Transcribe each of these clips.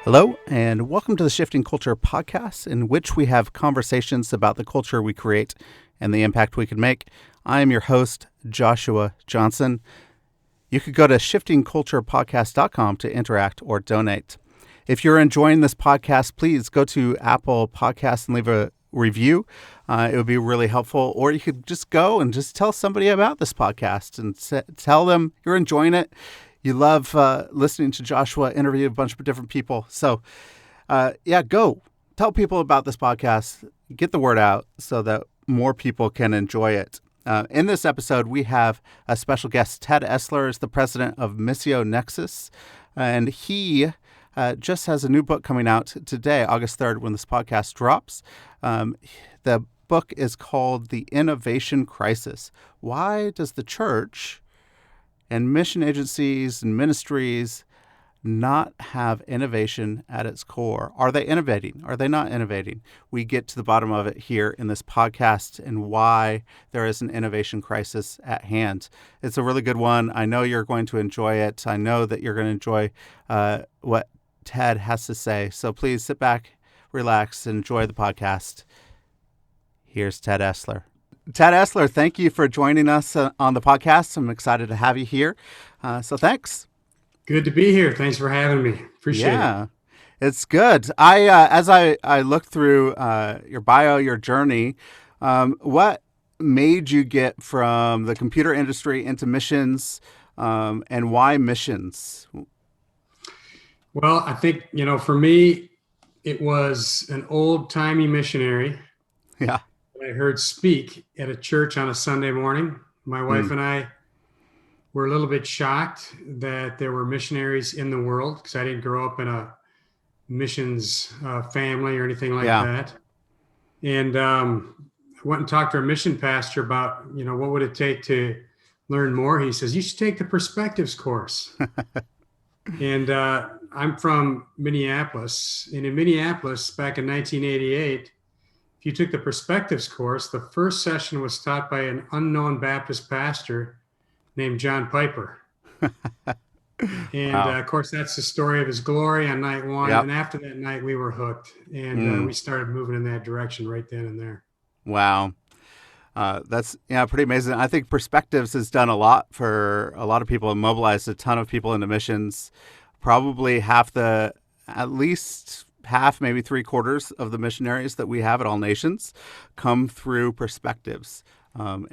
Hello, and welcome to the Shifting Culture podcast, in which we have conversations about the culture we create and the impact we can make. I am your host, Joshua Johnson. You could go to shiftingculturepodcast.com to interact or donate. If you're enjoying this podcast, please go to Apple Podcasts and leave a review. It would be really helpful. Or you could just go and just tell somebody about this podcast and tell them you're enjoying it. You love listening to Joshua interview a bunch of different people. So, go tell people about this podcast. Get the word out so that more people can enjoy it. In this episode, we have a special guest. Ted Esler is the president of Missio Nexus, and he just has a new book coming out today, August 3rd, when this podcast drops. The book is called The Innovation Crisis. Why does the church and mission agencies and ministries not have innovation at its core? Are they innovating? Are they not innovating? We get to the bottom of it here in this podcast and why there is an innovation crisis at hand. It's a really good one. I know you're going to enjoy it. I know that you're going to enjoy what Ted has to say. So please sit back, relax, and enjoy the podcast. Here's Ted Esler. Ted Esler, thank you for joining us on the podcast. I'm excited to have you here. So thanks. Good to be here. Thanks for having me. Appreciate it. Yeah, it's good. As I looked through your bio, your journey, what made you get from the computer industry into missions, and why missions? Well, I think, for me, it was an old-timey missionary. Yeah. I heard speak at a church on a Sunday morning. My wife and I were a little bit shocked that there were missionaries in the world, because I didn't grow up in a missions family or anything like that. And I went and talked to our mission pastor about, what would it take to learn more. He says, you should take the Perspectives course. And I'm from Minneapolis. And in Minneapolis, back in 1988, if you took the Perspectives course, the first session was taught by an unknown Baptist pastor named John Piper. And Wow. Of course, that's the story of his glory on night one. Yep. And after that night, we were hooked. And we started moving in that direction right then and there. Wow. That's pretty amazing. I think Perspectives has done a lot for a lot of people and mobilized a ton of people into missions. Probably at least half, maybe 3/4 of the missionaries that we have at All Nations come through Perspectives. So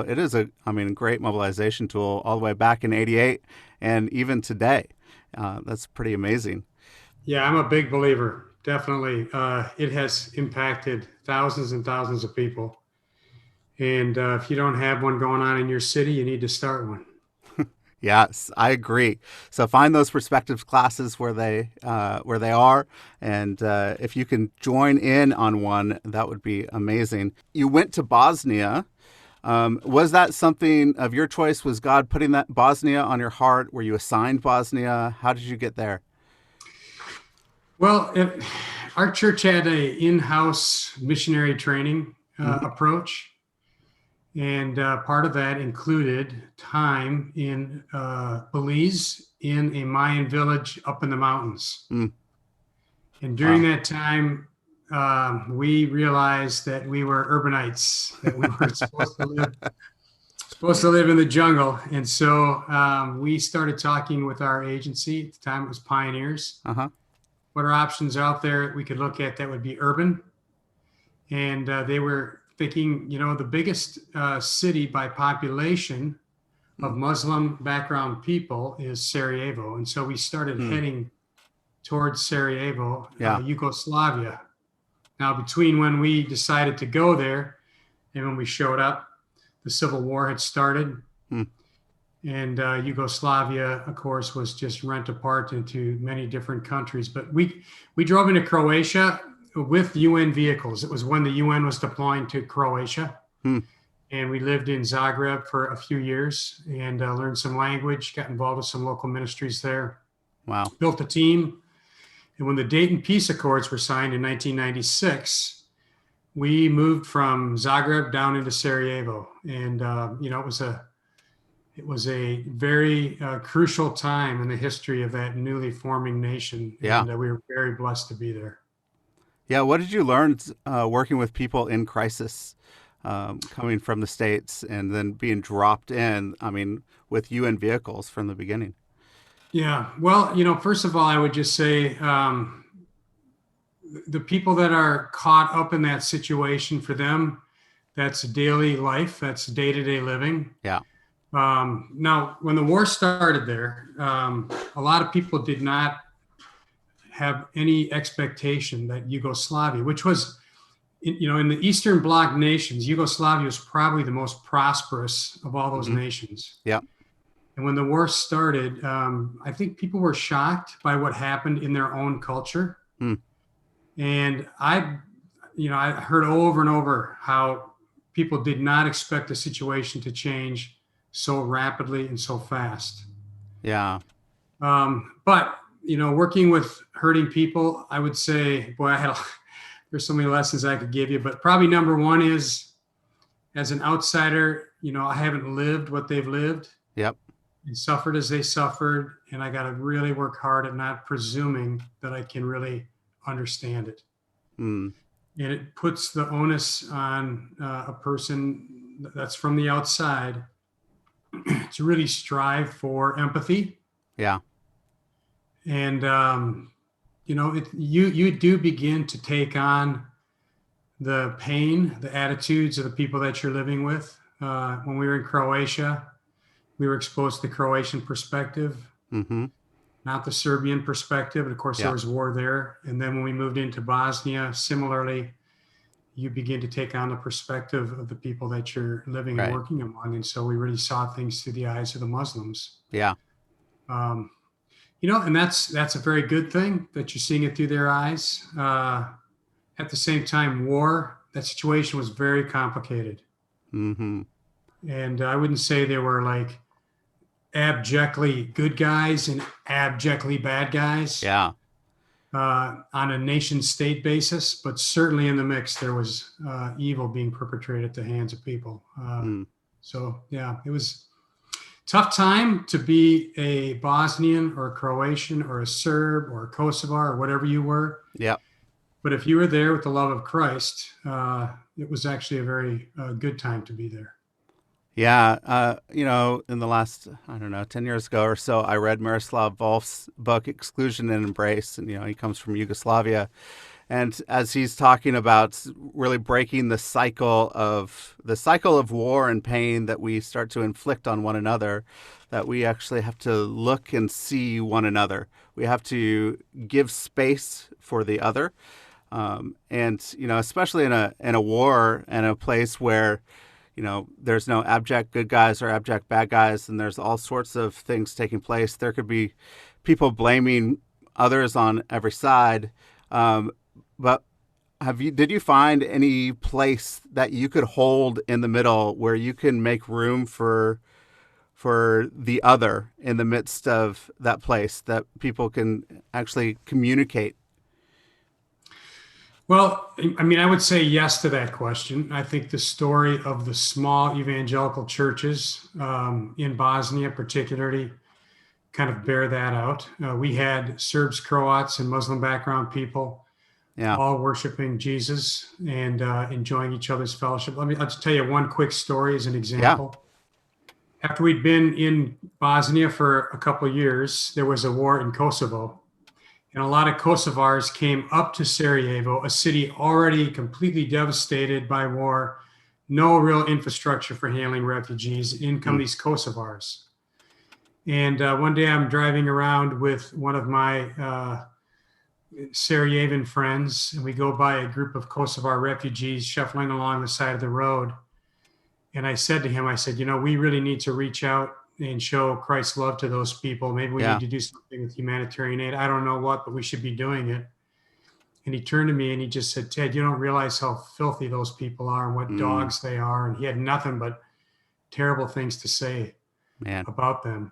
it is a great mobilization tool all the way back in 88 and even today. That's pretty amazing. Yeah, I'm a big believer. Definitely. It has impacted thousands and thousands of people. And if you don't have one going on in your city, you need to start one. Yes, I agree. So find those Perspectives classes where they are, and if you can join in on one, that would be amazing. You went to Bosnia. Was that something of your choice? Was God putting that Bosnia on your heart? Were you assigned Bosnia? How did you get there? Well, our church had a in-house missionary training approach. And part of that included time in Belize in a Mayan village up in the mountains. And during that time, we realized that we were urbanites, that we were supposed to live in the jungle. And so we started talking with our agency. At the time, it was Pioneers. What are options out there we could look at that would be urban? And they were thinking, the biggest city by population of Muslim background people is Sarajevo. And so we started heading towards Sarajevo, Yugoslavia. Now, between when we decided to go there and when we showed up, the Civil War had started. And Yugoslavia, of course, was just rent apart into many different countries. But we drove into Croatia with UN vehicles. It was when the UN was deploying to Croatia. And we lived in Zagreb for a few years and learned some language, got involved with some local ministries there. Wow. Built a team. And when the Dayton Peace Accords were signed in 1996, we moved from Zagreb down into Sarajevo. And, it was it was a very crucial time in the history of that newly forming nation. Yeah. And we were very blessed to be there. Yeah. What did you learn working with people in crisis, coming from the States and then being dropped in, I mean, with UN vehicles from the beginning? Yeah. Well, first of all, I would just say the people that are caught up in that situation, for them, that's daily life, that's day-to-day living. Yeah. Now, when the war started there, a lot of people did not have any expectation that Yugoslavia, which was, in the Eastern Bloc nations, Yugoslavia was probably the most prosperous of all those nations. Yeah. And when the war started, I think people were shocked by what happened in their own culture. Mm. And I heard over and over how people did not expect the situation to change so rapidly and so fast. Yeah. But working with hurting people, I would say, boy, there's so many lessons I could give you, but probably number one is, as an outsider, I haven't lived what they've lived. Yep. And suffered as they suffered, and I got to really work hard at not presuming that I can really understand it. Mm. And it puts the onus on a person that's from the outside to really strive for empathy. Yeah. And you do begin to take on the pain, the attitudes of the people that you're living with. When we were in Croatia, we were exposed to the Croatian perspective, not the Serbian perspective. And of course, there was war there. And then when we moved into Bosnia, similarly, you begin to take on the perspective of the people that you're living and working among. And so we really saw things through the eyes of the Muslims. Yeah. And that's a very good thing that you're seeing it through their eyes. At the same time, that situation was very complicated. Mm-hmm. And I wouldn't say they were like abjectly good guys and abjectly bad guys. Yeah. On a nation state basis, but certainly in the mix, there was evil being perpetrated at the hands of people. So yeah, it was a tough time to be a Bosnian or a Croatian or a Serb or a Kosovar or whatever you were. Yeah. But if you were there with the love of Christ, it was actually a very good time to be there. Yeah. In the last, 10 years ago or so, I read Miroslav Volf's book, Exclusion and Embrace. And, he comes from Yugoslavia. And as he's talking about really breaking the cycle of war and pain that we start to inflict on one another, that we actually have to look and see one another. We have to give space for the other. And, especially in a war and a place where, there's no abject good guys or abject bad guys, and there's all sorts of things taking place. There could be people blaming others on every side. But did you find any place that you could hold in the middle where you can make room for the other in the midst of that place, that people can actually communicate? Well, I would say yes to that question. I think the story of the small evangelical churches in Bosnia particularly kind of bear that out. We had Serbs, Croats, and Muslim background people all worshiping Jesus and enjoying each other's fellowship. I'll just tell you one quick story as an example. Yeah. After we'd been in Bosnia for a couple of years, there was a war in Kosovo. And a lot of Kosovars came up to Sarajevo, a city already completely devastated by war, no real infrastructure for handling refugees. In come these Kosovars. And one day I'm driving around with one of my Sarajevan friends, and we go by a group of Kosovar refugees shuffling along the side of the road. And I said to him, we really need to reach out and show Christ's love to those people. Maybe we need to do something with humanitarian aid. I don't know what, but we should be doing it. And he turned to me and he just said, Ted, you don't realize how filthy those people are and what dogs they are. And he had nothing but terrible things to say about them.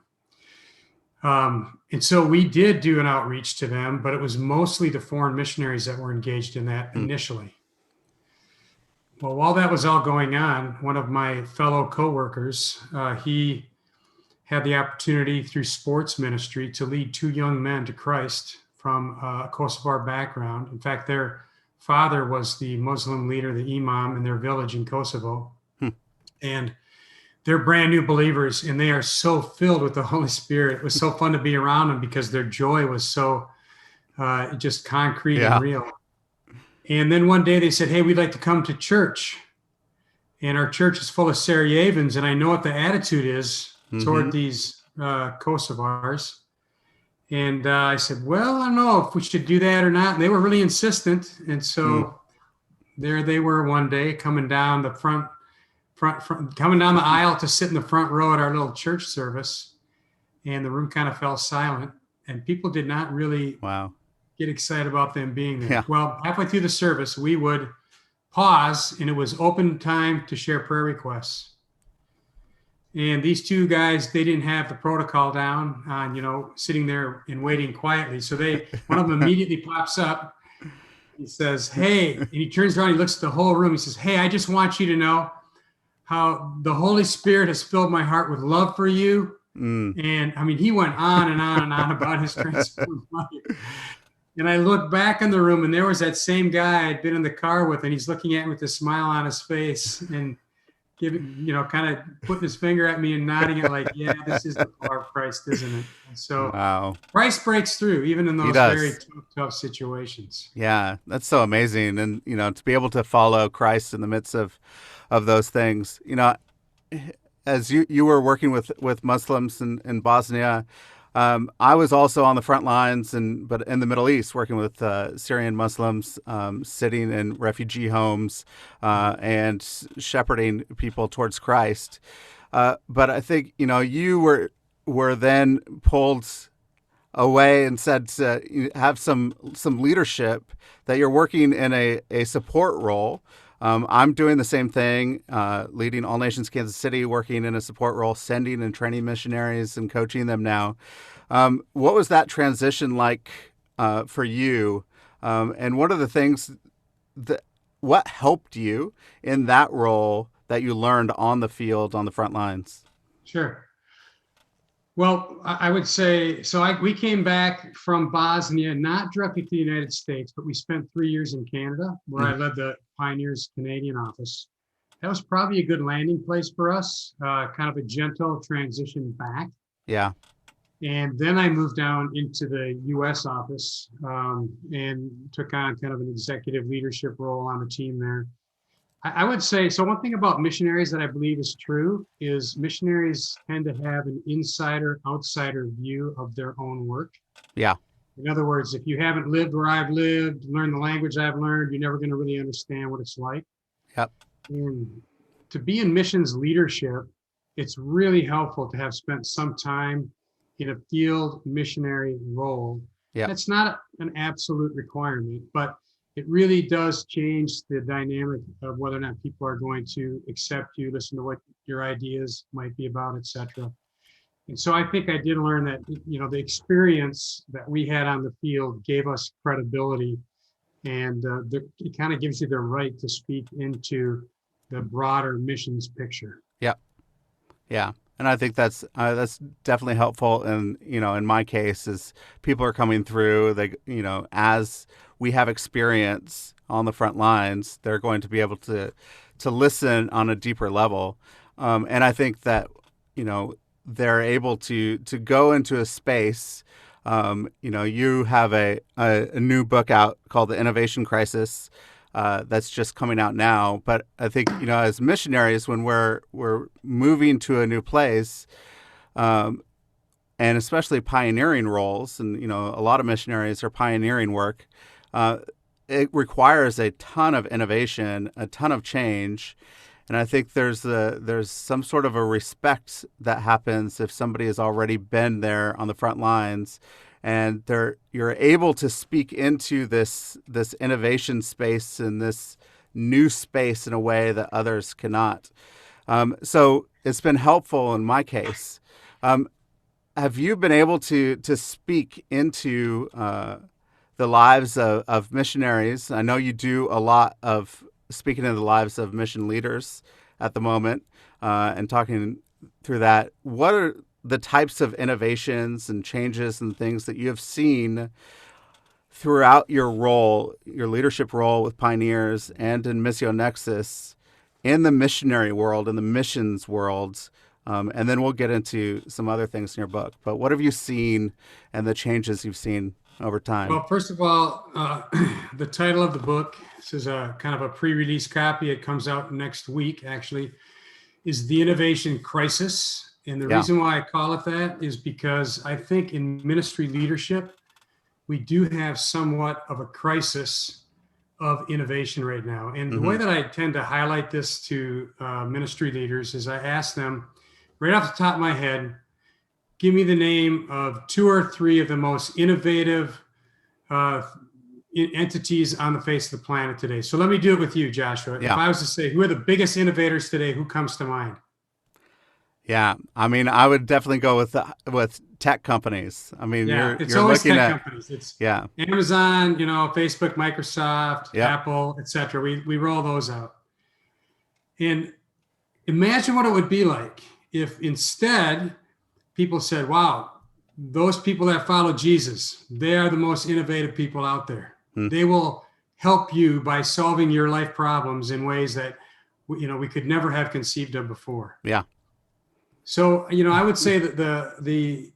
And so we did do an outreach to them, but it was mostly the foreign missionaries that were engaged in that initially. Well, while that was all going on, one of my fellow coworkers, he had the opportunity through sports ministry to lead two young men to Christ from a Kosovar background. In fact, their father was the Muslim leader, the imam in their village in Kosovo. And they're brand new believers, and they are so filled with the Holy Spirit. It was so fun to be around them because their joy was so just concrete and real. And then one day they said, hey, we'd like to come to church. And our church is full of Sarajevans, and I know what the attitude is toward these Kosovars. And I said, well, I don't know if we should do that or not. And they were really insistent. And so there they were one day coming down the front, coming down the aisle to sit in the front row at our little church service. And the room kind of fell silent. And people did not really get excited about them being there. Yeah. Well, halfway through the service, we would pause, and it was open time to share prayer requests. And these two guys, they didn't have the protocol down on, sitting there and waiting quietly. So one of them immediately pops up. He says, hey, and he turns around, he looks at the whole room. He says, hey, I just want you to know how the Holy Spirit has filled my heart with love for you. And I mean, he went on and on and on about his transformed life. And I looked back in the room, and there was that same guy I'd been in the car with, and he's looking at me with a smile on his face and giving, kind of putting his finger at me and nodding it like, yeah, this is the power of Christ, isn't it? And so Christ breaks through even in those very tough situations. Yeah, that's so amazing. And, to be able to follow Christ in the midst of those things, as you were working with Muslims in Bosnia, I was also on the front lines, but in the Middle East, working with Syrian Muslims, sitting in refugee homes and shepherding people towards Christ. But I think you were then pulled away and said to have some leadership, that you're working in a support role. I'm doing the same thing, leading All Nations Kansas City, working in a support role, sending and training missionaries and coaching them now. What was that transition like for you? And what are the things what helped you in that role that you learned on the field, on the front lines? Sure. Well, I would say, we came back from Bosnia, not directly to the United States, but we spent 3 years in Canada, where I led the Pioneers Canadian office. That was probably a good landing place for us, kind of a gentle transition back. Yeah. And then I moved down into the U.S. office and took on kind of an executive leadership role on the team there. I would say, so one thing about missionaries that I believe is true is missionaries tend to have an insider-outsider view of their own work. Yeah. In other words, if you haven't lived where I've lived, learned the language I've learned, you're never going to really understand what it's like. Yep. And to be in missions leadership, it's really helpful to have spent some time in a field missionary role. Yeah. That's not an absolute requirement, but it really does change the dynamic of whether or not people are going to accept you, listen to what your ideas might be about, etc. And so I think I did learn that, the experience that we had on the field gave us credibility, and it kind of gives you the right to speak into the broader missions picture. Yeah. Yeah. And I think that's definitely helpful. And, in my case, as people are coming through, as we have experience on the front lines, they're going to be able to listen on a deeper level. And I think that, they're able to go into a space. You have a new book out called The Innovation Crisis. That's just coming out now. But I think, as missionaries, when we're moving to a new place, and especially pioneering roles, and, a lot of missionaries are pioneering work, it requires a ton of innovation, a ton of change. And I think there's some sort of a respect that happens if somebody has already been there on the front lines, and you're able to speak into this innovation space and this new space in a way that others cannot. So it's been helpful in my case. Have you been able to speak into the lives of missionaries? I know you do a lot of speaking in the lives of mission leaders at the moment, and talking through that. What are the types of innovations and changes and things that you have seen throughout your role, your leadership role with Pioneers and in Missio Nexus, in the missionary world, in the missions world. And then we'll get into some other things in your book. But what have you seen and the changes you've seen over time? Well, first of all, the title of the book, this is a kind of a pre-release copy. It comes out next week, actually, is The Innovation Crisis. And the reason why I call it that is because I think in ministry leadership, we do have somewhat of a crisis of innovation right now. And the way that I tend to highlight this to ministry leaders is I ask them, right off the top of my head, give me the name of 2 or 3 of the most innovative entities on the face of the planet today. So let me do it with you, Joshua. If I was to say, who are the biggest innovators today, who comes to mind? Yeah, I mean, I would definitely go with tech companies. I mean, it's you're always looking tech at companies. It's yeah, Amazon, Facebook, Microsoft, Apple, etc. We roll those out. And imagine what it would be like if instead people said, wow, those people that follow Jesus, they are the most innovative people out there. They will help you by solving your life problems in ways that we could never have conceived of before. Yeah. So, I would say that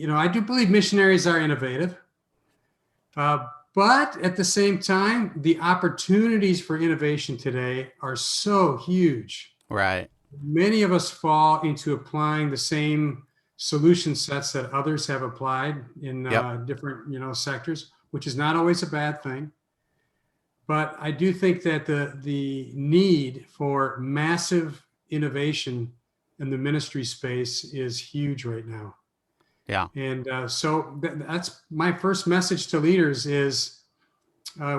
I do believe missionaries are innovative, but at the same time, the opportunities for innovation today are so huge. Right. Many of us fall into applying the same solution sets that others have applied in different, sectors, which is not always a bad thing. But I do think that the need for massive innovation in the ministry space is huge right now. Yeah. And so that's my first message to leaders is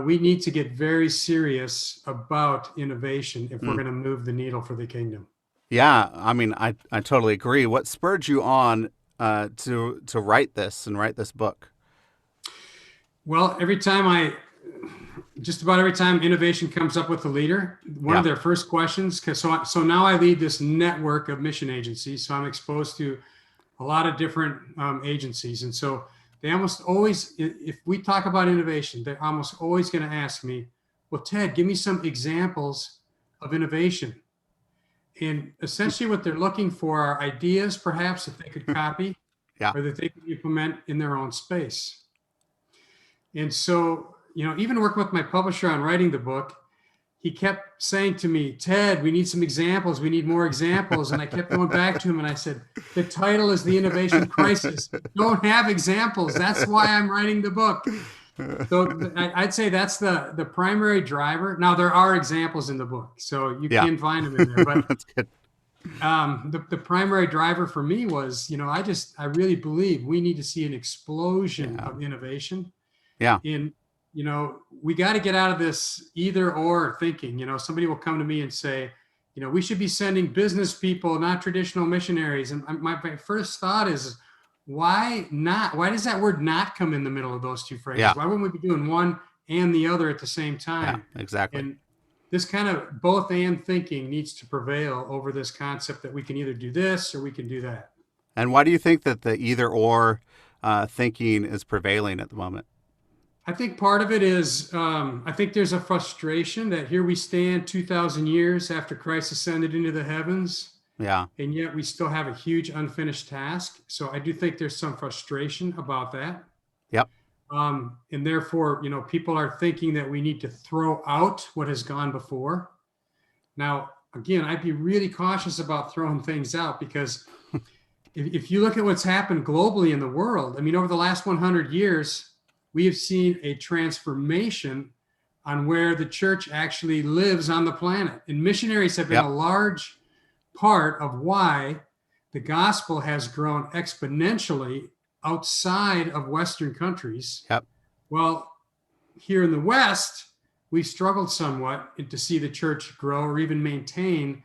we need to get very serious about innovation if we're going to move the needle for the kingdom. Yeah. I mean, I totally agree. What spurred you on to write this and write this book? Well, just about every time innovation comes up with a leader, one of their first questions, so now I lead this network of mission agencies, so I'm exposed to a lot of different agencies. And so they almost always, if we talk about innovation, they're almost always going to ask me, well, Ted, give me some examples of innovation. And essentially what they're looking for are ideas, perhaps, that they could copy or that they could implement in their own space. And so, even working with my publisher on writing the book, he kept saying to me, Ted, we need some examples. We need more examples. And I kept going back to him and I said, the title is The Innovation Crisis. Don't have examples. That's why I'm writing the book. So I'd say that's the primary driver. Now, there are examples in the book, so you can find them in there. But that's good. The primary driver for me was, I really believe we need to see an explosion of innovation. Yeah. We got to get out of this either or thinking. Somebody will come to me and say, we should be sending business people, not traditional missionaries. And my first thought is, why not? Why does that word not come in the middle of those two phrases? Why wouldn't we be doing one and the other at the same time? Yeah, exactly. And this kind of both and thinking needs to prevail over this concept that we can either do this or we can do that. And why do you think that the either or thinking is prevailing at the moment? I think part of it is, I think there's a frustration that here we stand 2,000 years after Christ ascended into the heavens. Yeah. And yet we still have a huge unfinished task. So I do think there's some frustration about that. Yep. And therefore, people are thinking that we need to throw out what has gone before. Now, again, I'd be really cautious about throwing things out because if you look at what's happened globally in the world, over the last 100 years, we have seen a transformation on where the church actually lives on the planet. And missionaries have been a large part of why the gospel has grown exponentially outside of Western countries. Yep. Well, here in the West, we've struggled somewhat to see the church grow or even maintain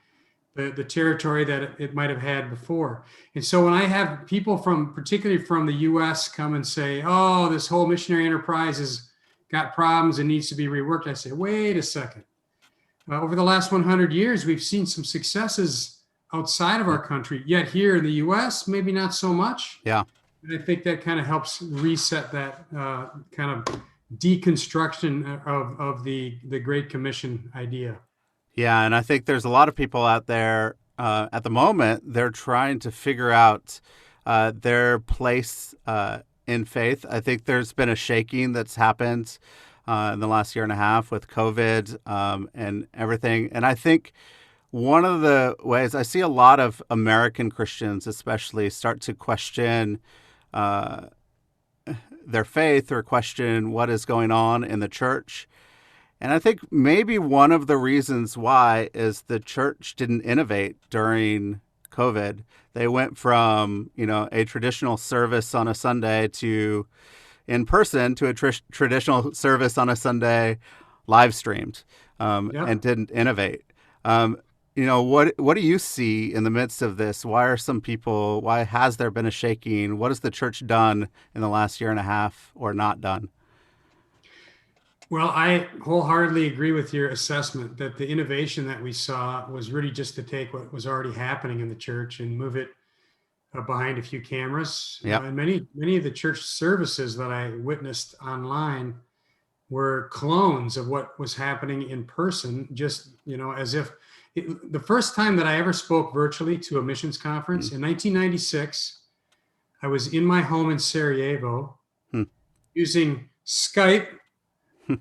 the territory that it might have had before. And so when I have people particularly from the U.S. come and say, oh, this whole missionary enterprise has got problems and needs to be reworked, I say, wait a second. Over the last 100 years, we've seen some successes outside of our country. Yet here in the U.S., maybe not so much. Yeah. And I think that kind of helps reset that kind of deconstruction of the Great Commission idea. Yeah, and I think there's a lot of people out there at the moment. They're trying to figure out their place in faith. I think there's been a shaking that's happened in the last year and a half with COVID and everything. And I think one of the ways I see a lot of American Christians, especially, start to question their faith or question what is going on in the church. And I think maybe one of the reasons why is the church didn't innovate during COVID. They went from, a traditional service on a Sunday to in person to a traditional service on a Sunday live streamed and didn't innovate. What do you see in the midst of this? Why has there been a shaking? What has the church done in the last year and a half or not done? Well, I wholeheartedly agree with your assessment that the innovation that we saw was really just to take what was already happening in the church and move it behind a few cameras. Yep. And many of the church services that I witnessed online were clones of what was happening in person, just, as if the first time that I ever spoke virtually to a missions conference in 1996, I was in my home in Sarajevo using Skype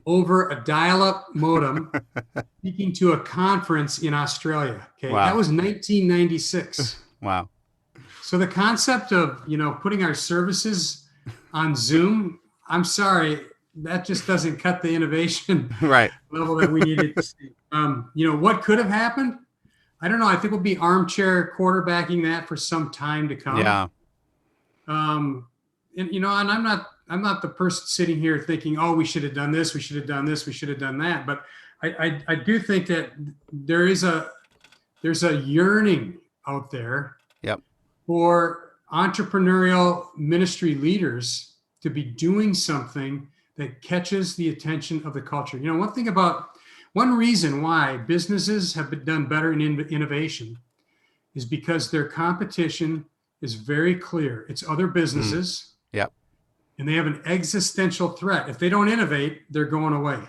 over a dial-up modem, speaking to a conference in Australia. Okay, wow. That was 1996. Wow. So the concept of putting our services on Zoom, I'm sorry, that just doesn't cut the innovation right level that we needed to see. What could have happened? I don't know. I think we'll be armchair quarterbacking that for some time to come. Yeah. And I'm not the person sitting here thinking, oh, we should have done this, we should have done this, we should have done that. But I do think that there's a yearning out there for entrepreneurial ministry leaders to be doing something that catches the attention of the culture. One reason why businesses have been done better in innovation is because their competition is very clear. It's other businesses. Yep. And they have an existential threat. If they don't innovate, they're going away.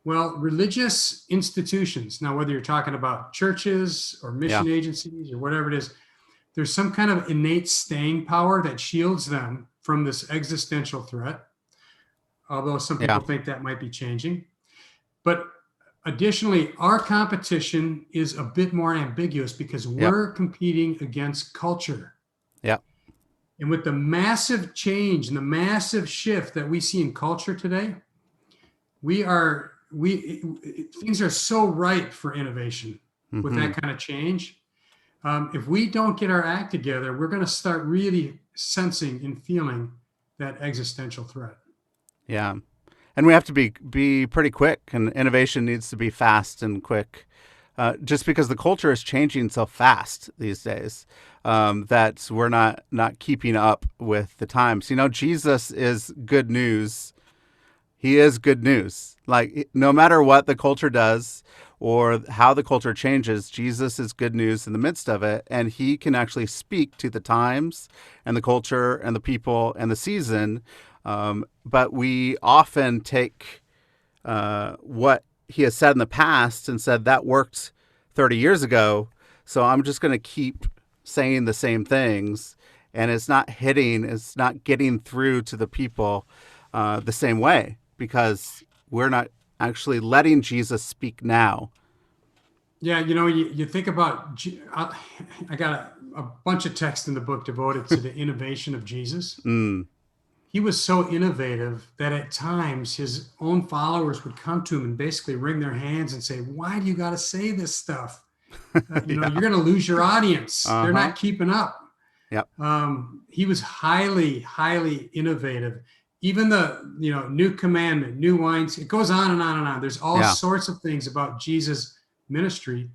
Well, religious institutions, now whether you're talking about churches or mission agencies or whatever it is, there's some kind of innate staying power that shields them from this existential threat, although some people think that might be changing. But additionally, our competition is a bit more ambiguous because we're competing against culture. Yeah. And with the massive change and the massive shift that we see in culture today, things are so ripe for innovation with that kind of change. If we don't get our act together, we're going to start really sensing and feeling that existential threat. Yeah. And we have to be pretty quick, and innovation needs to be fast and quick, just because the culture is changing so fast these days that we're not keeping up with the times. Jesus is good news. He is good news. Like, no matter what the culture does or how the culture changes, Jesus is good news in the midst of it, and he can actually speak to the times and the culture and the people and the season. But we often take what he has said in the past and said that worked 30 years ago, so I'm just going to keep saying the same things, and it's not getting through to the people the same way because we're not actually letting Jesus speak now. Yeah, you think about, I got a bunch of text in the book devoted to the innovation of Jesus. He was so innovative that at times his own followers would come to him and basically wring their hands and say, why do you got to say this stuff? You're going to lose your audience. They're not keeping up. Yep. He was highly, highly innovative. Even the, new commandment, new wines, it goes on and on and on. There's all sorts of things about Jesus' ministry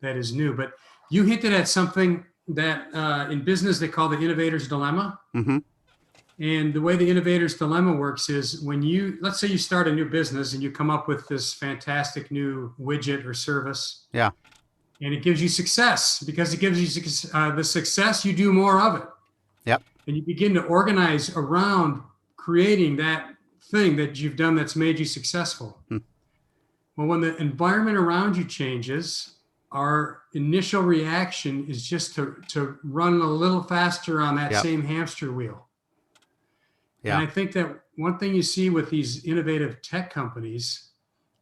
that is new. But you hinted at something that in business they call the innovator's dilemma. Mm-hmm. And the way the innovator's dilemma works is when let's say you start a new business and you come up with this fantastic new widget or service. Yeah. And it gives you success. Because it gives you the success, you do more of it. Yep. And you begin to organize around creating that thing that you've done that's made you successful. Well, when the environment around you changes, our initial reaction is just to run a little faster on that Yep. same hamster wheel. Yeah. And I think that one thing you see with these innovative tech companies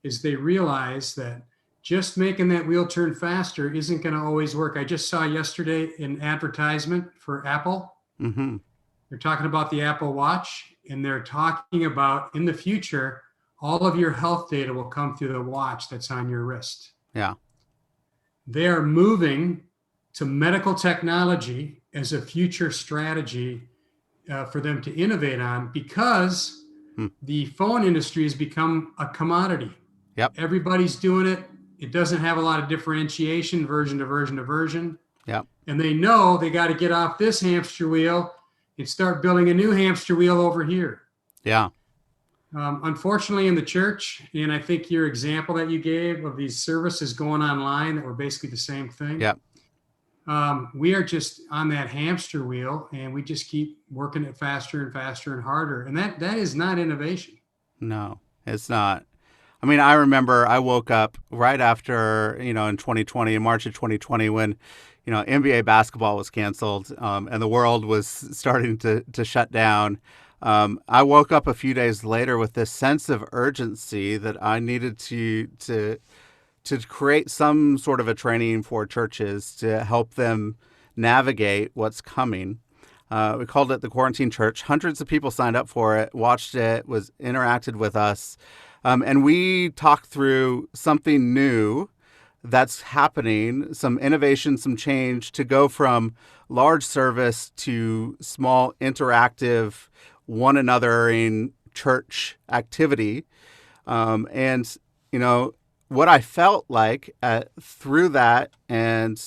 is they realize that just making that wheel turn faster isn't going to always work. I just saw yesterday an advertisement for Apple. Mm-hmm. They're talking about the Apple Watch, and they're talking about in the future, all of your health data will come through the watch that's on your wrist. Yeah. They are moving to medical technology as a future strategy for them to innovate on, because the phone industry has become a commodity. Yep. Everybody's doing it. It doesn't have a lot of differentiation, version to version to version. Yep. And they know they got to get off this hamster wheel and start building a new hamster wheel over here. Yeah. Unfortunately, in the church, and I think your example that you gave of these services going online that were basically the same thing. Yep. We are just on that hamster wheel, and we just keep working it faster and faster and harder. And that is not innovation. No, it's not. I mean, I remember I woke up right after, in 2020, in March of 2020, when, NBA basketball was canceled and the world was starting to shut down. I woke up a few days later with this sense of urgency that I needed to create some sort of a training for churches to help them navigate what's coming. We called it the Quarantine Church. Hundreds of people signed up for it, watched it, interacted with us. And we talked through something new that's happening, some innovation, some change to go from large service to small, interactive, one anothering church activity. And what I felt like through that and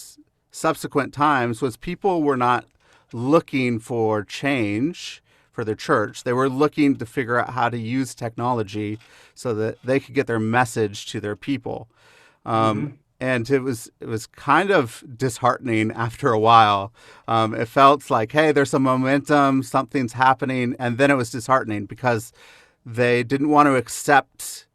subsequent times was people were not looking for change for their church. They were looking to figure out how to use technology so that they could get their message to their people. And it was kind of disheartening after a while. It felt like, hey, there's some momentum, something's happening. And then it was disheartening because they didn't want to accept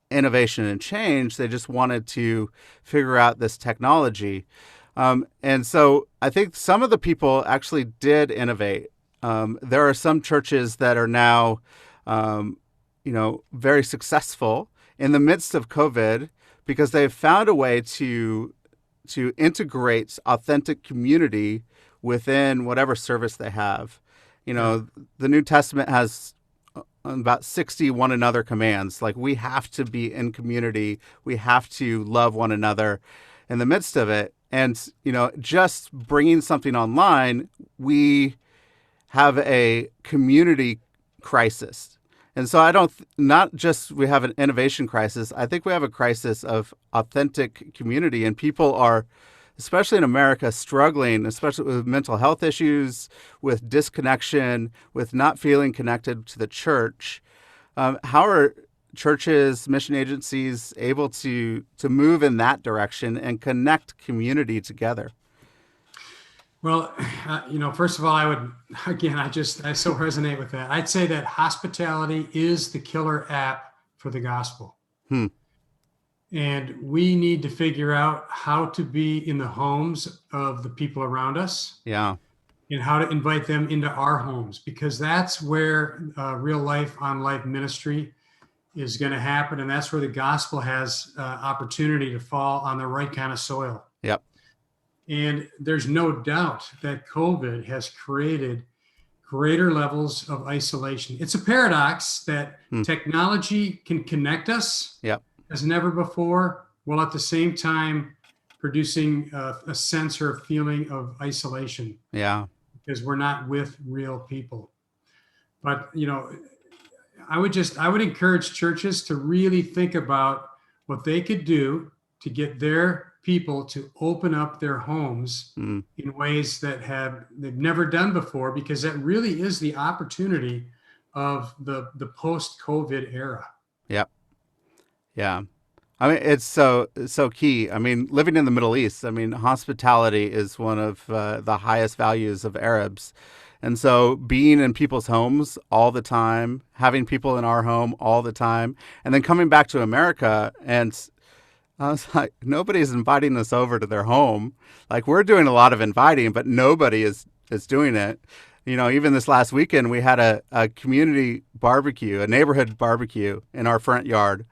innovation and change. They just wanted to figure out this technology. And so I think some of the people actually did innovate. There are some churches that are now, very successful in the midst of COVID because they've found a way to integrate authentic community within whatever service they have. The New Testament has about 60 one another commands. Like, we have to be in community. We have to love one another in the midst of it. And, just bringing something online, we have a community crisis. And so not just we have an innovation crisis, I think we have a crisis of authentic community. And people are, especially in America, struggling, especially with mental health issues, with disconnection, with not feeling connected to the church. How are churches, mission agencies able to move in that direction and connect community together? Well, first of all, I so resonate with that. I'd say that hospitality is the killer app for the gospel. And we need to figure out how to be in the homes of the people around us. Yeah. And how to invite them into our homes, because that's where real life on life ministry is going to happen. And that's where the gospel has opportunity to fall on the right kind of soil. Yep. And there's no doubt that COVID has created greater levels of isolation. It's a paradox that technology can connect us as never before, while at the same time producing a sense or a feeling of isolation. Yeah. Because we're not with real people. But, I would encourage churches to really think about what they could do to get their people to open up their homes in ways that they've never done before, because that really is the opportunity of the post-COVID era. Yep. Yeah. I mean, it's so key. I mean, living in the Middle East, I mean, hospitality is one of the highest values of Arabs, and so being in people's homes all the time, having people in our home all the time, and then coming back to America, and I was like, nobody's inviting us over to their home. Like we're doing a lot of inviting, but nobody is doing it. You know, even this last weekend, we had a community barbecue, a neighborhood barbecue in our front yard.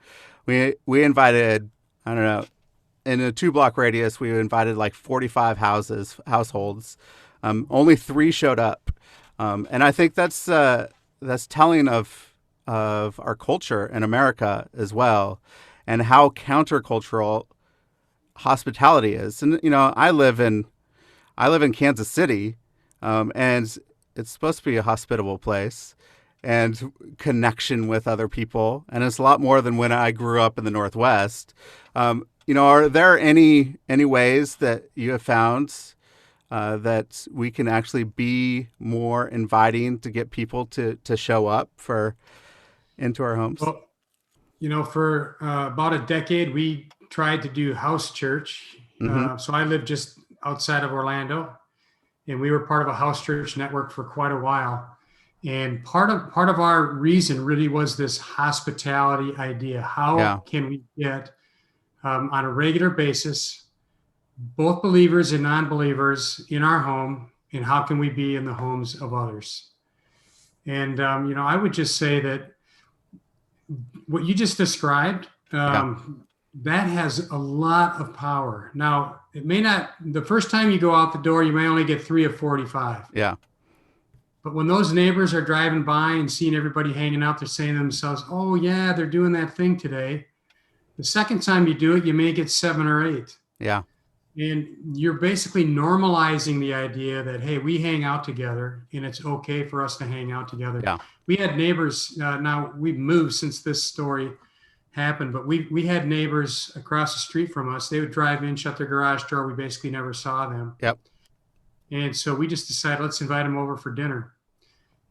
We invited, I don't know, in a 2 block radius, we invited like 45 households. Only 3 showed up, and I think that's telling of our culture in America as well, and how countercultural hospitality is. And you know, I live in Kansas City, and it's supposed to be a hospitable place and connection with other people. And it's a lot more than when I grew up in the Northwest. You know, are there any ways that you have found that we can actually be more inviting to get people to show up for into our homes? Well, for about a decade, we tried to do house church. Mm-hmm. So I lived just outside of Orlando, and we were part of a house church network for quite a while. And part of our reason really was this hospitality idea. How can we get on a regular basis both believers and non-believers in our home, and how can we be in the homes of others? And I would just say that what you just described, that has a lot of power. Now, it may not, the first time you go out the door, you may only get 3 of 45. Yeah. But when those neighbors are driving by and seeing everybody hanging out, they're saying to themselves, oh, yeah, they're doing that thing today. The second time you do it, you may get 7 or 8. Yeah. And you're basically normalizing the idea that, hey, we hang out together and it's okay for us to hang out together. Yeah. We had neighbors, now we've moved since this story happened, but we had neighbors across the street from us. They would drive in, shut their garage door. We basically never saw them. Yep. And so we just decided, let's invite them over for dinner.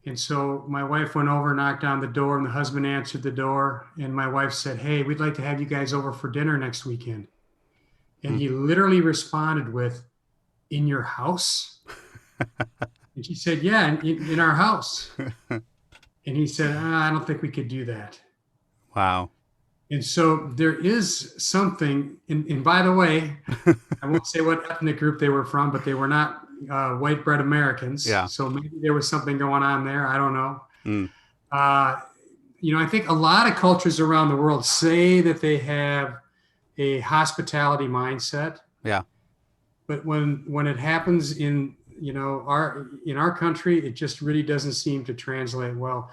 And so my wife went over, knocked on the door, and the husband answered the door. And my wife said, hey, we'd like to have you guys over for dinner next weekend. And he literally responded with, in your house? And she said, yeah, in our house. And he said, I don't think we could do that. Wow. And so there is something, and by the way, I won't say what ethnic group they were from, but they were not white bread Americans. Yeah. So maybe there was something going on there. I don't know. I think a lot of cultures around the world say that they have a hospitality mindset. Yeah. But when it happens in our country, it just really doesn't seem to translate well.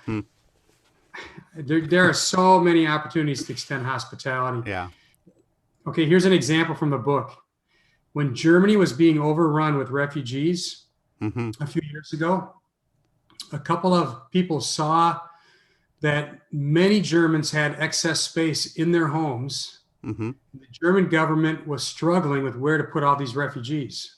There are so many opportunities to extend hospitality. Yeah. Okay, here's an example from the book. When Germany was being overrun with refugees a few years ago, a couple of people saw that many Germans had excess space in their homes. The German government was struggling with where to put all these refugees.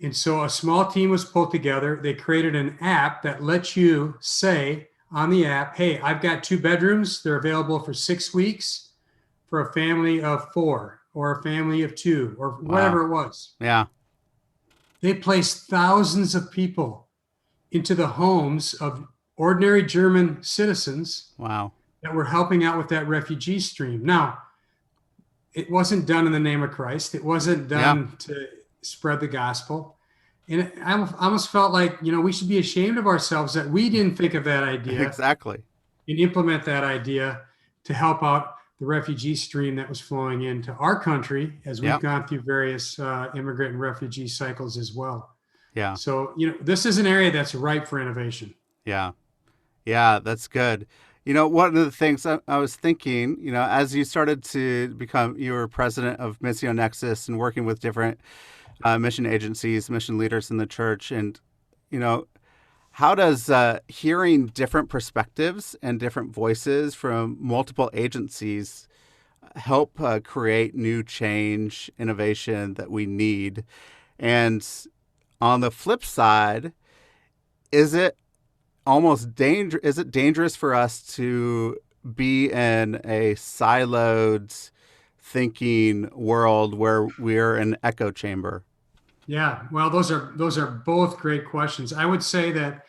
And so a small team was pulled together. They created an app that lets you say on the app, hey, I've got 2 bedrooms. They're available for 6 weeks for a family of 4 or a family of 2 or whatever it was. Yeah. They placed thousands of people into the homes of ordinary German citizens. Wow. That were helping out with that refugee stream. Now, it wasn't done in the name of Christ. It wasn't done to spread the gospel. And I almost felt like, we should be ashamed of ourselves that we didn't think of that idea. Exactly. And implement that idea to help out the refugee stream that was flowing into our country as we've gone through various immigrant and refugee cycles as well. Yeah. So, this is an area that's ripe for innovation. Yeah. Yeah, that's good. One of the things I was thinking, as you started to you were president of Missio Nexus and working with different mission agencies, mission leaders in the church. And, how does hearing different perspectives and different voices from multiple agencies help create new change, innovation that we need? And on the flip side, is it dangerous for us to be in a siloed thinking world where we're an echo chamber? Yeah, well, those are both great questions. I would say that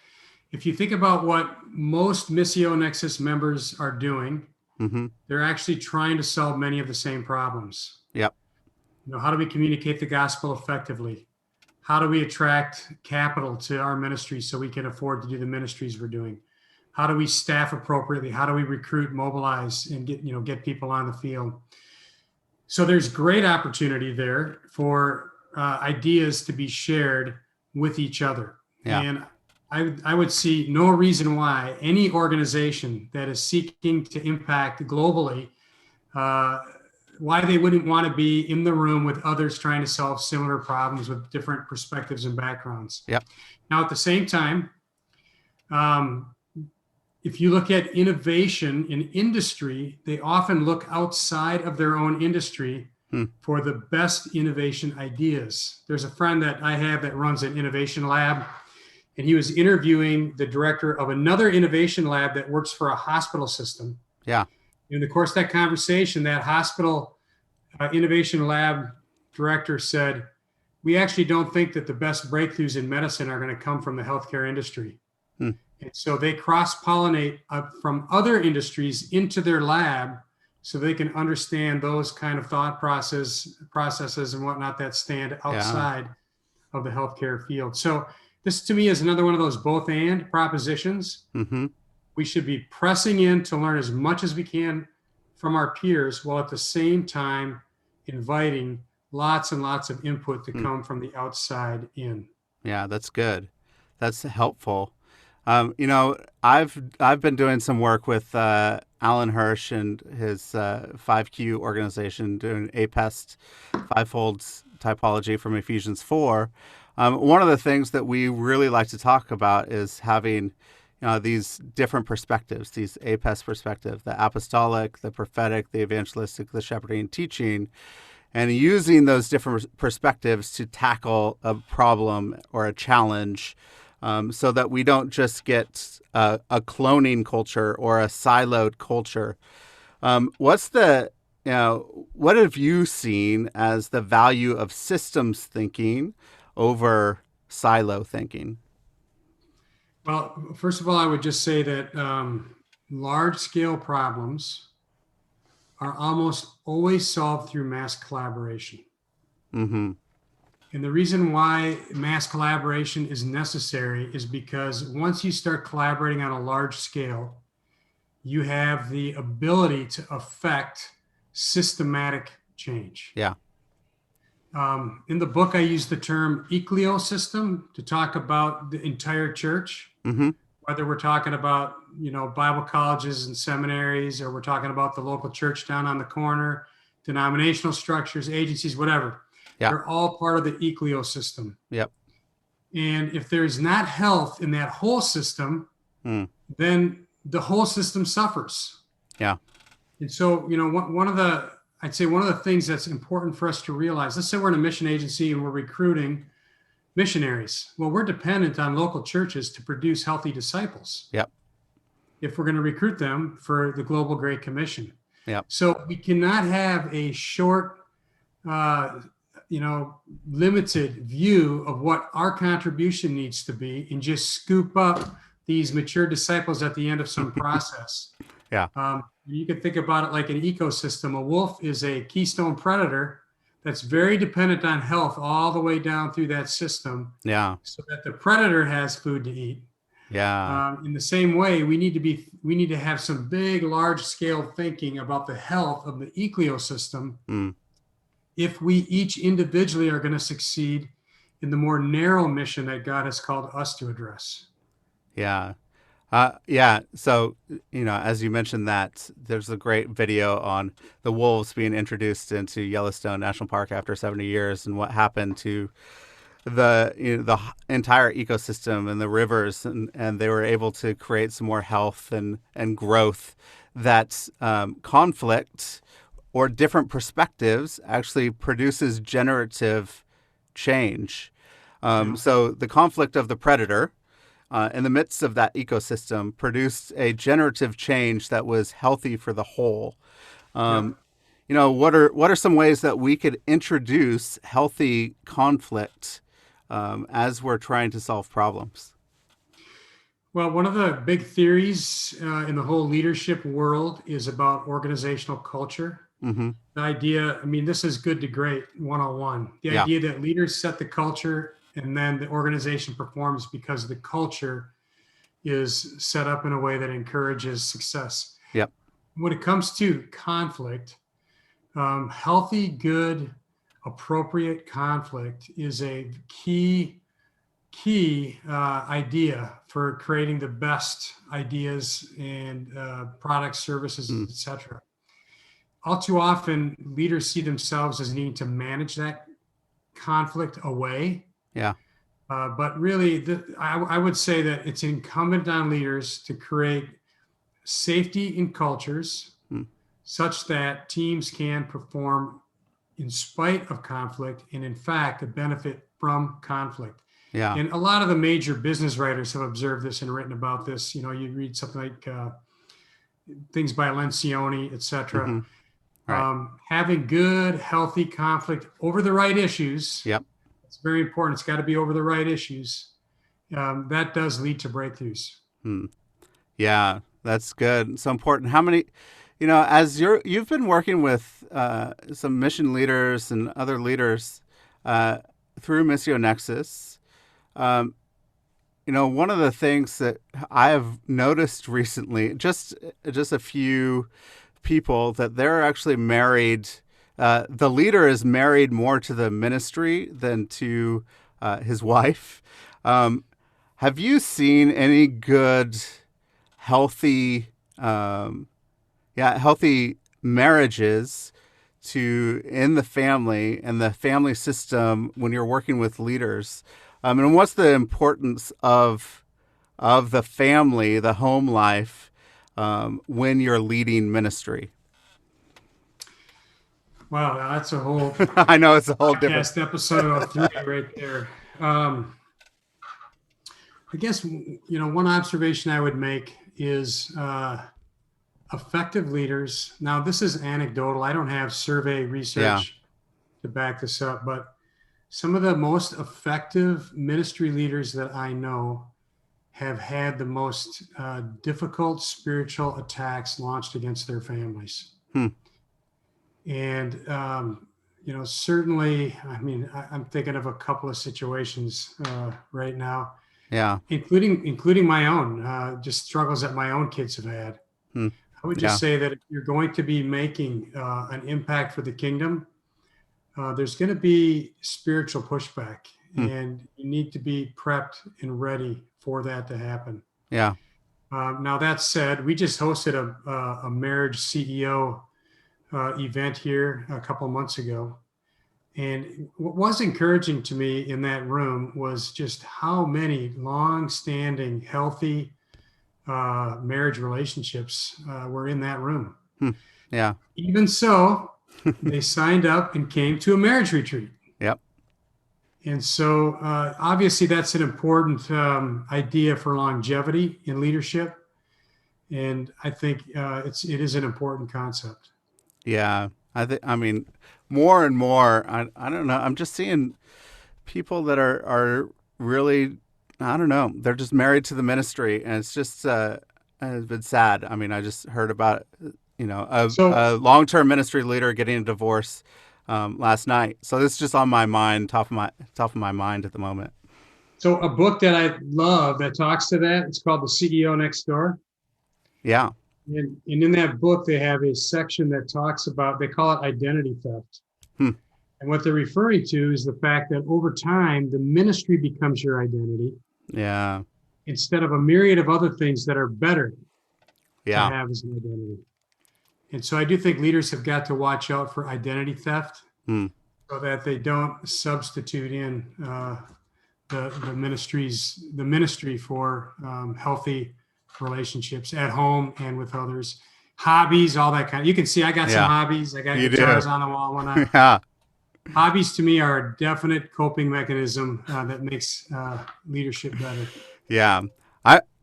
if you think about what most Missio Nexus members are doing, Mm-hmm. they're actually trying to solve many of the same problems. Yep. How do we communicate the gospel effectively? How do we attract capital to our ministry so we can afford to do the ministries we're doing? How do we staff appropriately? How do we recruit, mobilize, and get people on the field? So there's great opportunity there for ideas to be shared with each other. Yeah. And I would see no reason why any organization that is seeking to impact globally, why they wouldn't want to be in the room with others trying to solve similar problems with different perspectives and backgrounds. Yep. Now, at the same time, if you look at innovation in industry, they often look outside of their own industry for the best innovation ideas. There's a friend that I have that runs an innovation lab, and he was interviewing the director of another innovation lab that works for a hospital system. Yeah. In the course of that conversation, that hospital innovation lab director said, "We actually don't think that the best breakthroughs in medicine are going to come from the healthcare industry." And so they cross-pollinate from other industries into their lab so they can understand those kind of thought processes and whatnot that stand outside of the healthcare field. So this, to me, is another one of those both and propositions. Mm-hmm. We should be pressing in to learn as much as we can from our peers, while at the same time inviting lots and lots of input to come from the outside in. Yeah, that's good. That's helpful. I've been doing some work with Alan Hirsch and his 5Q organization doing APEST, fivefold typology from Ephesians 4. One of the things that we really like to talk about is having these different perspectives, these APEST perspective, the apostolic, the prophetic, the evangelistic, the shepherding, teaching, and using those different perspectives to tackle a problem or a challenge. So that we don't just get a cloning culture or a siloed culture. What have you seen as the value of systems thinking over silo thinking? Well, first of all, I would just say that large-scale problems are almost always solved through mass collaboration. Mm-hmm. And the reason why mass collaboration is necessary is because once you start collaborating on a large scale, you have the ability to affect systematic change. Yeah. In the book, I use the term ecosystem to talk about the entire church, whether we're talking about, Bible colleges and seminaries, or we're talking about the local church down on the corner, denominational structures, agencies, whatever. Yeah. They're all part of the ecosystem. Yep. And if there's not health in that whole system, then the whole system suffers. Yeah. And so, one of the things that's important for us to realize, let's say we're in a mission agency and we're recruiting missionaries. Well, we're dependent on local churches to produce healthy disciples. Yep. If we're going to recruit them for the Global Great Commission. Yep. So we cannot have a short, limited view of what our contribution needs to be and just scoop up these mature disciples at the end of some process. Yeah. You can think about it like an ecosystem. A wolf is a keystone predator that's very dependent on health all the way down through that system. Yeah. So that the predator has food to eat. Yeah. In the same way, we need to have some big, large scale thinking about the health of the ecosystem. If we each individually are going to succeed in the more narrow mission that God has called us to address. Yeah. So, as you mentioned that, there's a great video on the wolves being introduced into Yellowstone National Park after 70 years and what happened to the entire ecosystem and the rivers, and they were able to create some more health and growth. That conflict or different perspectives actually produces generative change. So the conflict of the predator in the midst of that ecosystem, produced a generative change that was healthy for the whole. Yeah. What are some ways that we could introduce healthy conflict as we're trying to solve problems? Well, one of the big theories in the whole leadership world is about organizational culture. Mm-hmm. The idea, I mean, this is good to great 101. The Yeah. idea that leaders set the culture and then the organization performs because the culture is set up in a way that encourages success. Yep. When it comes to conflict, healthy, good, appropriate conflict is a key idea for creating the best ideas and products, services, Mm. etc. All too often, leaders see themselves as needing to manage that conflict away. Yeah. But really, I would say that it's incumbent on leaders to create safety in cultures such that teams can perform in spite of conflict and, in fact, benefit from conflict. Yeah. And a lot of the major business writers have observed this and written about this. You read something like things by Lencioni, etc. Mm-hmm. Right. Having good, healthy conflict over the right issues. Yep. It's very important. It's got to be over the right issues. That does lead to breakthroughs. Yeah, that's good. It's so important. How many, as you've been working with some mission leaders and other leaders through Missio Nexus, one of the things that I have noticed recently, just a few people, that they're actually married. The leader is married more to the ministry than to his wife. Have you seen any good, healthy marriages in the family and the family system when you're working with leaders? And what's the importance of the family, the home life, when you're leading ministry? Wow, that's a whole I know it's a whole different episode 3 right there. I guess one observation I would make is effective leaders. Now, this is anecdotal. I don't have survey research to back this up, but some of the most effective ministry leaders that I know have had the most difficult spiritual attacks launched against their families. And, certainly, I mean, I'm thinking of a couple of situations right now. Yeah. Including my own, just struggles that my own kids have had. I would just say that if you're going to be making an impact for the kingdom, there's going to be spiritual pushback, and you need to be prepped and ready for that to happen. Yeah. Now, that said, we just hosted a marriage CEO event here a couple of months ago. And what was encouraging to me in that room was just how many long-standing, healthy marriage relationships were in that room. Yeah. Even so, they signed up and came to a marriage retreat. Yep. And so obviously that's an important idea for longevity in leadership. And I think it is an important concept. Yeah. I mean, more and more, I don't know. I'm just seeing people that are really, I don't know, they're just married to the ministry, and it's just it's been sad. I mean, I just heard about a long-term ministry leader getting a divorce last night. So this is just on my mind, top of my mind at the moment. So a book that I love that talks to that, it's called The CEO Next Door. Yeah. And in that book, they have a section that talks about, they call it identity theft. And what they're referring to is the fact that over time, the ministry becomes your identity. Yeah. Instead of a myriad of other things that are better to have as an identity. And so I do think leaders have got to watch out for identity theft so that they don't substitute in the ministry for healthy relationships at home and with others. Hobbies, all that kind of, you can see I got some hobbies. I got guitars on the wall when I Hobbies to me are a definite coping mechanism that makes leadership better. Yeah.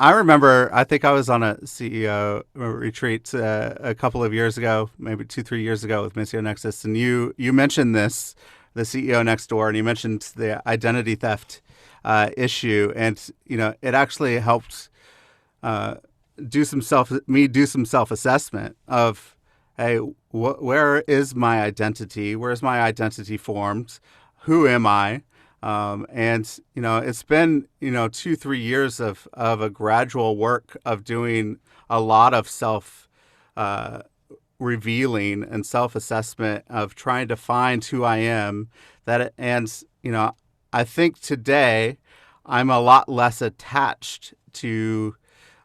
I remember, I think I was on a CEO retreat a couple of years ago, maybe 2, 3 years ago with Missio Nexus. And you mentioned this, the CEO next door, and you mentioned the identity theft issue. And, it actually helped do some self assessment of, hey, where is my identity? Where is my identity formed? Who am I? And it's been 2, 3 years of a gradual work of doing a lot of self revealing and self assessment of trying to find who I am. I think today I'm a lot less attached to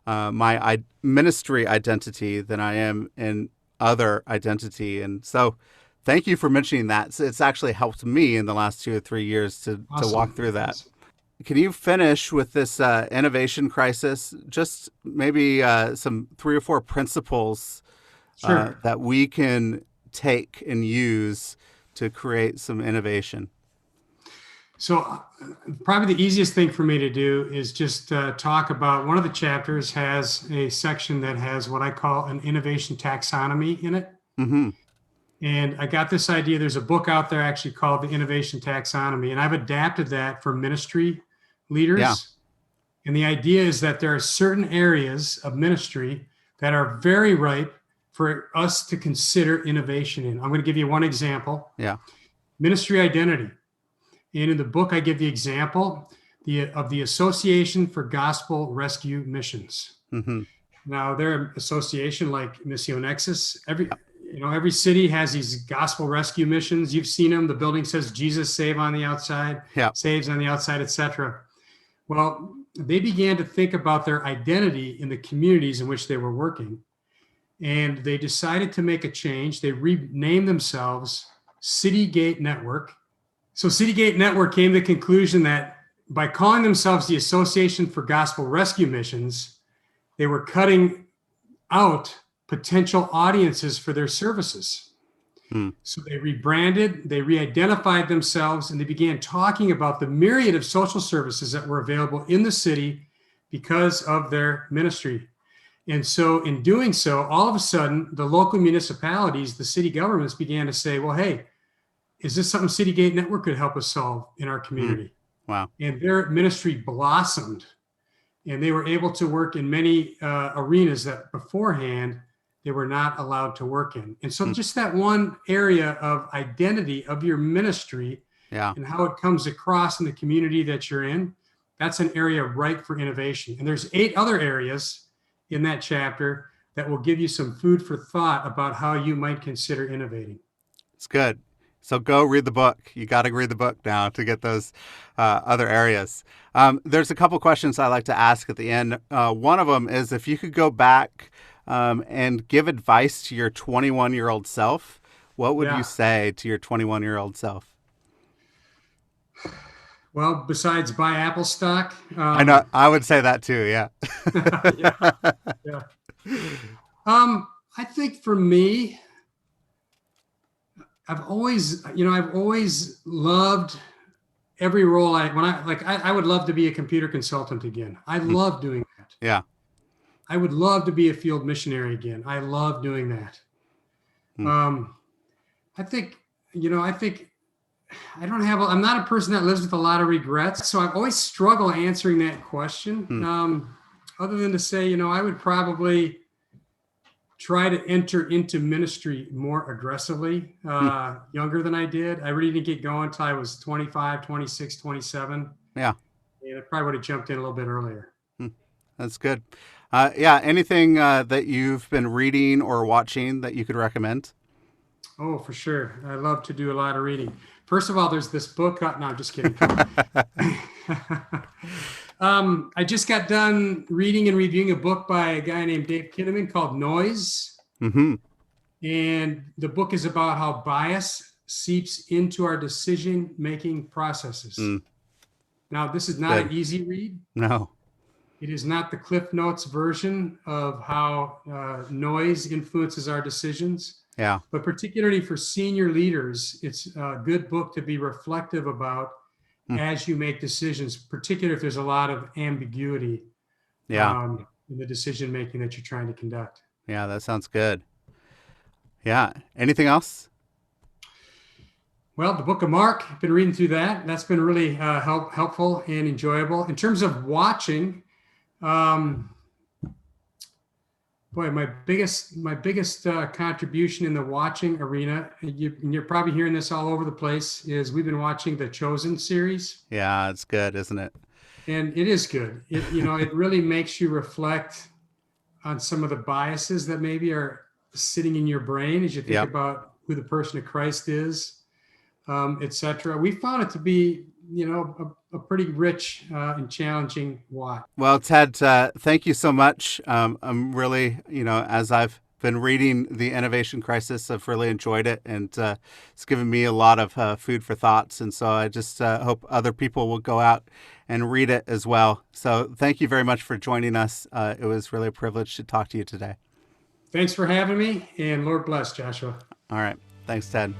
my ministry identity than I am in other identity. And so thank you for mentioning that. It's actually helped me in the last 2 or 3 years to walk Awesome. through that. Awesome. Can you finish with this innovation crisis? Just maybe some 3 or 4 principles Sure. that we can take and use to create some innovation. So, probably the easiest thing for me to do is just talk about one of the chapters has a section that has what I call an innovation taxonomy in it. Mm-hmm. And I got this idea. There's a book out there actually called The Innovation Taxonomy, and I've adapted that for ministry leaders. Yeah. And the idea is that there are certain areas of ministry that are very ripe for us to consider innovation in. I'm going to give you one example. Yeah. Ministry identity. And in the book, I give the example of the Association for Gospel Rescue Missions. Mm-hmm. Now, they're an association like Missio Nexus. Every city has these gospel rescue missions. You've seen them. The building says Jesus save on the outside, Yeah. saves on the outside, etc. Well, they began to think about their identity in the communities in which they were working. And they decided to make a change. They renamed themselves City Gate Network. So City Gate Network came to the conclusion that by calling themselves the Association for Gospel Rescue Missions, they were cutting out potential audiences for their services. So they rebranded, they re-identified themselves, and they began talking about the myriad of social services that were available in the city because of their ministry. And so in doing so, all of a sudden, the local municipalities, the city governments began to say, well, hey, is this something City Gate Network could help us solve in our community? Wow. And their ministry blossomed, and they were able to work in many arenas that beforehand they were not allowed to work in. And so just that one area of identity of your ministry and how it comes across in the community that you're in, that's an area ripe for innovation. And there's 8 other areas in that chapter that will give you some food for thought about how you might consider innovating. It's good. So go read the book. You got to read the book now to get those other areas. There's a couple questions I like to ask at the end. One of them is if you could go back and give advice to your 21-year-old self, what would you say to your 21-year-old self? Well, besides buy Apple stock. I know. I would say that too. Yeah. Yeah. I think for me, I've always loved every role I would love to be a computer consultant again. I love doing that. Yeah. I would love to be a field missionary again. I love doing that. I think I'm not a person that lives with a lot of regrets. So I've always struggled answering that question. Other than to say, I would probably try to enter into ministry more aggressively, younger than I did. I really didn't get going until I was 25, 26, 27. Yeah. And I probably would have jumped in a little bit earlier. That's good. Anything that you've been reading or watching that you could recommend? Oh, for sure. I love to do a lot of reading. First of all, there's this book. No, I'm just kidding. I just got done reading and reviewing a book by a guy named Dave Kahneman called Noise. Mm-hmm. And the book is about how bias seeps into our decision-making processes. Now, this is not an easy read. No. It is not the Cliff Notes version of how noise influences our decisions. Yeah. But particularly for senior leaders, it's a good book to be reflective about as you make decisions, particularly if there's a lot of ambiguity in the decision making that you're trying to conduct. Yeah, that sounds good. Yeah. Anything else? Well, the book of Mark, I've been reading through that. That's been really helpful and enjoyable. In terms of watching, my biggest contribution in the watching arena, you're probably hearing this all over the place, is we've been watching the Chosen series. Yeah, it's good, isn't it? And it is good. It really makes you reflect on some of the biases that maybe are sitting in your brain as you think about who the person of Christ is, etc. We found it to be, a pretty rich and challenging watch. Well, Ted, thank you so much. I'm really, as I've been reading The Innovation Crisis, I've really enjoyed it, and it's given me a lot of food for thoughts. And so I just hope other people will go out and read it as well. So thank you very much for joining us. It was really a privilege to talk to you today. Thanks for having me, and Lord bless, Joshua. All right. Thanks, Ted.